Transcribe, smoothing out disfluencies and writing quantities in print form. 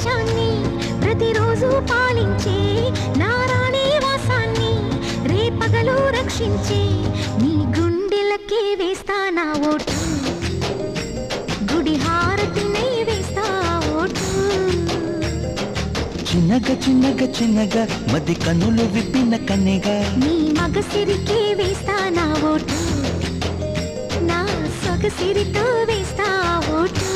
దేశాన్ని ప్రతిరోజు పాలించే నారాణి వాసాన్ని రేపగలు రక్షించే నీ గుండెలకే వేస్తా నా ఓటు గుడి హారతినై వేస్తా ఓటు చిన్నగా చిన్నగా చిన్నగా మది కన్నులు విప్పిన కన్నెగా నీ మగసిరికే వేస్తా నా ఓటు నా సొగసిరితో వేస్తా ఓటు